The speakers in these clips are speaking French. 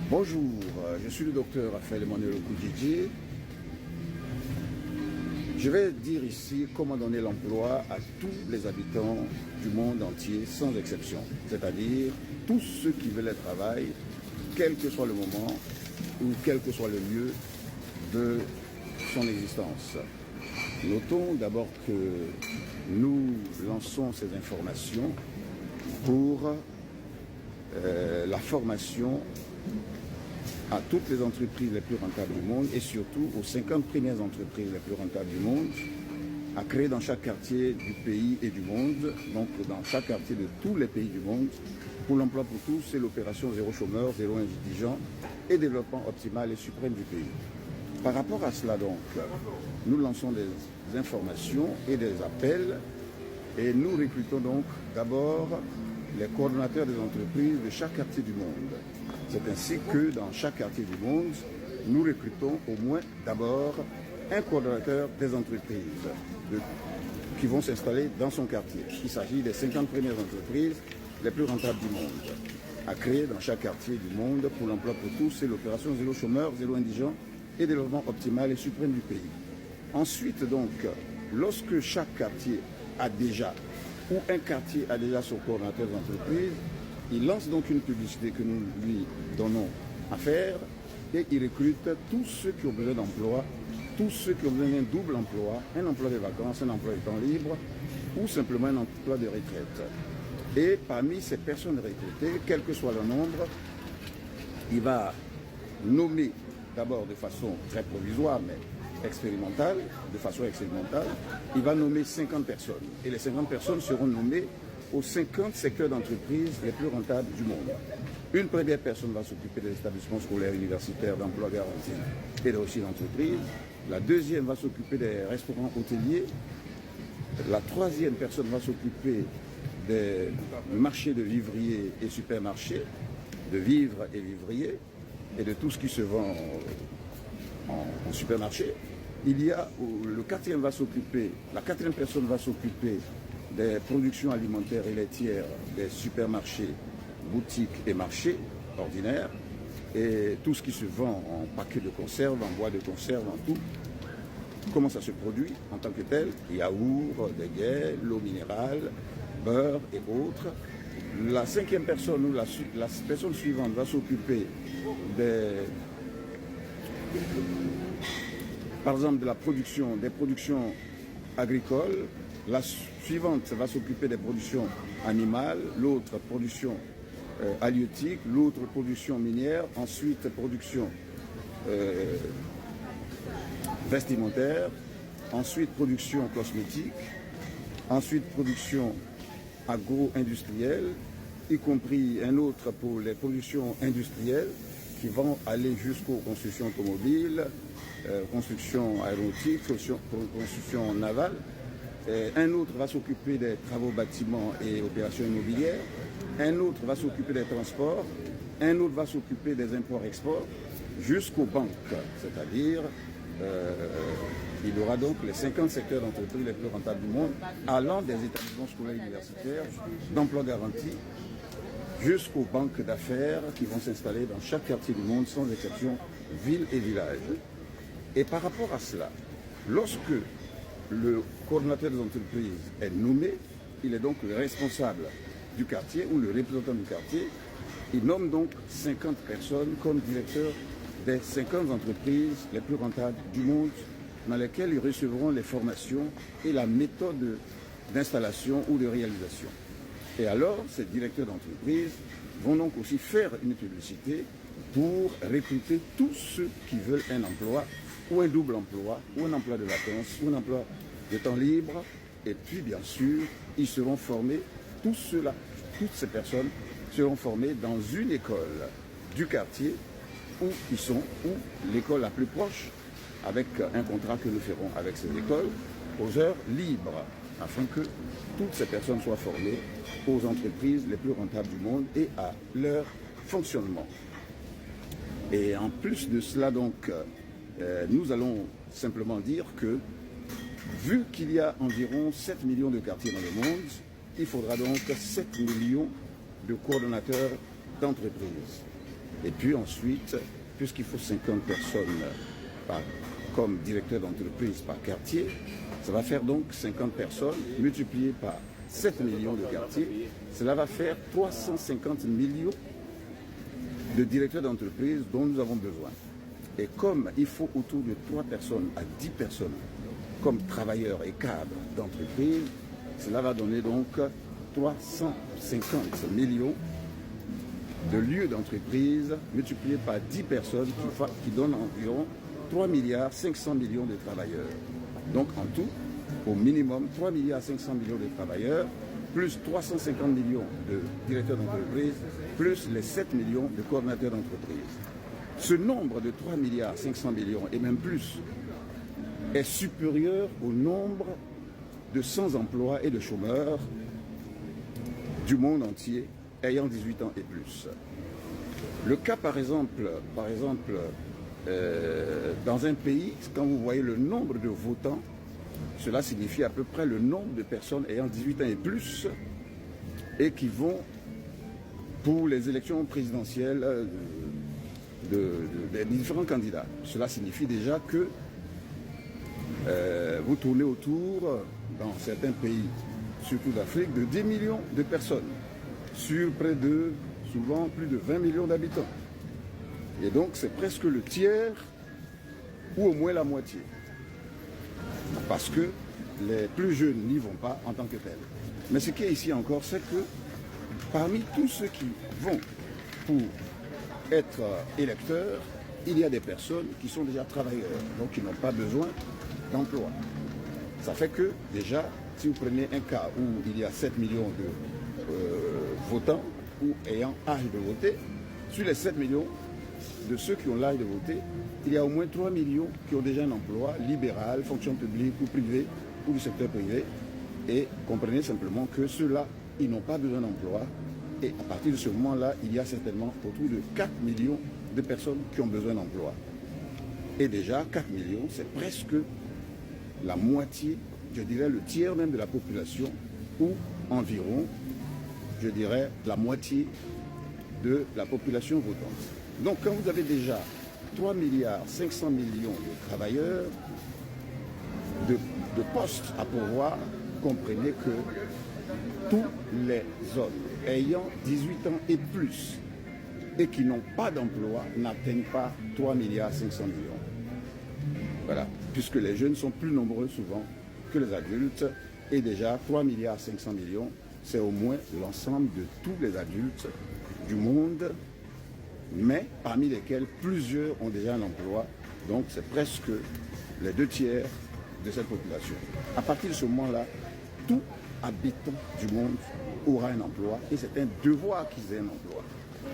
Bonjour, je suis le docteur Raphaël Emmanuel Okoudjidji. Je vais dire ici comment donner l'emploi à tous les habitants du monde entier, sans exception. C'est-à-dire tous ceux qui veulent le travail, quel que soit le moment ou quel que soit le lieu de son existence. Notons d'abord que nous lançons ces informations pour la formation à toutes les entreprises les plus rentables du monde et surtout aux 50 premières entreprises les plus rentables du monde à créer dans chaque quartier du pays et du monde, donc dans chaque quartier de tous les pays du monde. Pour l'emploi pour tous, c'est l'opération zéro chômeur, zéro indigent et développement optimal et suprême du pays. Par rapport à cela donc, nous lançons des informations et des appels et nous recrutons donc d'abord les coordonnateurs des entreprises de chaque quartier du monde. C'est ainsi que dans chaque quartier du monde, nous recrutons au moins d'abord un coordonnateur des entreprises qui vont s'installer dans son quartier. Il s'agit des 50 premières entreprises les plus rentables du monde, à créer dans chaque quartier du monde pour l'emploi pour tous. C'est l'opération zéro chômeur, zéro indigent et développement optimal et suprême du pays. Ensuite donc, lorsque chaque quartier a déjà, ou un quartier a déjà son coordonnateur d'entreprise, il lance donc une publicité que nous lui donnons à faire et il recrute tous ceux qui ont besoin d'emploi, tous ceux qui ont besoin d'un double emploi, un emploi de vacances, un emploi de temps libre ou simplement un emploi de retraite. Et parmi ces personnes recrutées, quel que soit le nombre, il va nommer d'abord de façon très provisoire, mais expérimentale, il va nommer 50 personnes. Et les 50 personnes seront nommées aux 50 secteurs d'entreprise les plus rentables du monde. Une première personne va s'occuper des établissements scolaires universitaires d'emploi garanti et de réussite d'entreprise. La deuxième va s'occuper des restaurants hôteliers. La troisième personne va s'occuper des marchés de vivriers et supermarchés, de vivres et vivriers, et de tout ce qui se vend en supermarché. La quatrième personne va s'occuper des productions alimentaires et laitières des supermarchés, boutiques et marchés ordinaires, et tout ce qui se vend en paquets de conserve, en bois de conserve, en tout. Comment ça se produit en tant que tel? Yaourt, déguet, l'eau minérale, beurre et autres. La cinquième personne ou la personne suivante va s'occuper par exemple des productions agricoles. La suivante va s'occuper des productions animales, l'autre production halieutique, l'autre production minière, ensuite production vestimentaire, ensuite production cosmétique, ensuite production agro-industrielle, y compris un autre pour les productions industrielles qui vont aller jusqu'aux constructions automobiles, construction aéronautique, construction navale. Un autre va s'occuper des travaux bâtiments et opérations immobilières. Un autre va s'occuper des transports. Un autre va s'occuper des imports-exports jusqu'aux banques. C'est-à-dire, il y aura donc les 50 secteurs d'entreprise les plus rentables du monde, allant des établissements scolaires et universitaires d'emploi garanti jusqu'aux banques d'affaires qui vont s'installer dans chaque quartier du monde, sans exception, ville et village. Et par rapport à cela, lorsque le coordonnateur des entreprises est nommé, il est donc le responsable du quartier ou le représentant du quartier. Il nomme donc 50 personnes comme directeurs des 50 entreprises les plus rentables du monde, dans lesquelles ils recevront les formations et la méthode d'installation ou de réalisation. Et alors, ces directeurs d'entreprise vont donc aussi faire une publicité pour recruter tous ceux qui veulent un emploi ou un double emploi, ou un emploi de vacances, ou un emploi de temps libre. Et puis, bien sûr, ils seront formés, toutes ces personnes seront formées dans une école du quartier où ils sont, ou l'école la plus proche, avec un contrat que nous ferons avec ces écoles, aux heures libres, afin que toutes ces personnes soient formées aux entreprises les plus rentables du monde et à leur fonctionnement. Et en plus de cela, donc, nous allons simplement dire que, vu qu'il y a environ 7 millions de quartiers dans le monde, il faudra donc 7 millions de coordonnateurs d'entreprises. Et puis ensuite, puisqu'il faut 50 personnes comme directeur d'entreprise par quartier, ça va faire donc 50 personnes multipliées par 7 millions de quartiers. Cela va faire 350 millions de directeurs d'entreprise dont nous avons besoin. Et comme il faut autour de 3 personnes à 10 personnes comme travailleurs et cadres d'entreprise, cela va donner donc 350 millions de lieux d'entreprise multipliés par 10 personnes qui donnent environ 3 milliards 500 millions de travailleurs. Donc en tout, au minimum 3 milliards 500 millions de travailleurs, plus 350 millions de directeurs d'entreprise, plus les 7 millions de coordinateurs d'entreprise. Ce nombre de 3 milliards 500 millions et même plus est supérieur au nombre de sans-emploi et de chômeurs du monde entier ayant 18 ans et plus. Le cas par exemple dans un pays, quand vous voyez le nombre de votants, cela signifie à peu près le nombre de personnes ayant 18 ans et plus et qui vont pour les élections présidentielles des différents candidats. Cela signifie déjà que vous tournez autour, dans certains pays, surtout d'Afrique, de 10 millions de personnes, sur près de, souvent, plus de 20 millions d'habitants. Et donc, c'est presque le tiers, ou au moins la moitié. Parce que les plus jeunes n'y vont pas en tant que tels. Mais ce qui est ici encore, c'est que parmi tous ceux qui vont pour être électeurs, il y a des personnes qui sont déjà travailleurs, donc qui n'ont pas besoin d'emploi. Ça fait que déjà, si vous prenez un cas où il y a 7 millions de votants ou ayant âge de voter, sur les 7 millions de ceux qui ont l'âge de voter, il y a au moins 3 millions qui ont déjà un emploi libéral, fonction publique ou privée, ou du secteur privé. Et comprenez simplement que ceux-là, ils n'ont pas besoin d'emploi. Et à partir de ce moment-là, il y a certainement autour de 4 millions de personnes qui ont besoin d'emploi. Et déjà, 4 millions, c'est presque la moitié, je dirais le tiers même de la population, ou environ, je dirais, la moitié de la population votante. Donc quand vous avez déjà 3 milliards 500 millions de travailleurs, de postes à pourvoir, comprenez que tous les hommes ayant 18 ans et plus et qui n'ont pas d'emploi n'atteignent pas 3 milliards 500 millions. Voilà, puisque les jeunes sont plus nombreux souvent que les adultes et déjà 3 milliards 500 millions, c'est au moins l'ensemble de tous les adultes du monde, mais parmi lesquels plusieurs ont déjà un emploi, donc c'est presque les 2 tiers de cette population. À partir de ce moment-là, tout habitant du monde aura un emploi et c'est un devoir qu'ils aient un emploi.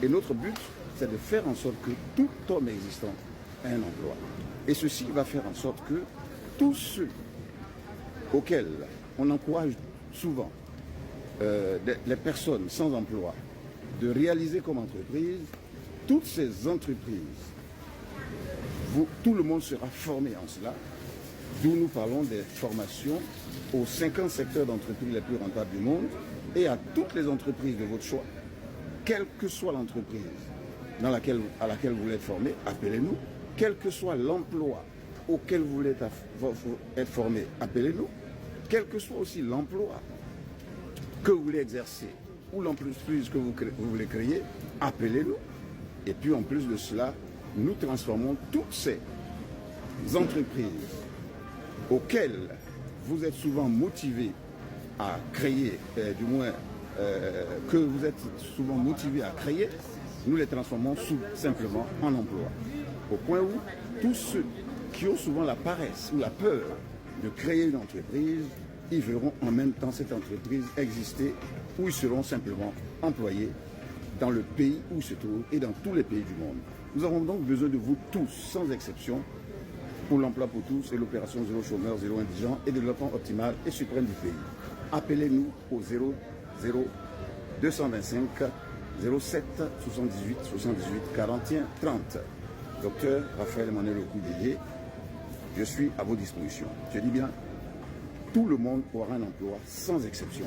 Et notre but, c'est de faire en sorte que tout homme existant ait un emploi. Et ceci va faire en sorte que tous ceux auxquels on encourage souvent les personnes sans emploi de réaliser comme entreprise, toutes ces entreprises, tout le monde sera formé en cela, d'où nous parlons des formations aux 50 secteurs d'entreprises les plus rentables du monde et à toutes les entreprises de votre choix, quelle que soit l'entreprise à laquelle vous voulez être formé, appelez-nous, quel que soit l'emploi auquel vous voulez être formé, appelez-nous, quel que soit aussi l'emploi que vous voulez exercer ou l'entreprise que vous voulez créer, appelez-nous. Et puis en plus de cela, nous transformons toutes ces entreprises auxquelles vous êtes souvent motivés à créer, du moins que vous êtes souvent motivés à créer, nous les transformons simplement en emploi. Au point où tous ceux qui ont souvent la paresse ou la peur de créer une entreprise, ils verront en même temps cette entreprise exister, où ils seront simplement employés dans le pays où ils se trouvent et dans tous les pays du monde. Nous avons donc besoin de vous tous, sans exception, pour l'emploi pour tous et l'opération zéro chômeur, zéro indigent et développement optimal et suprême du pays. Appelez-nous au 00 225 07 78 78 41 30. Docteur Raphaël Emmanuel Okudidier, je suis à vos dispositions. Je dis bien, tout le monde aura un emploi sans exception.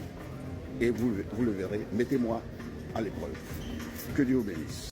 Et vous le verrez, mettez-moi à l'épreuve. Que Dieu vous bénisse.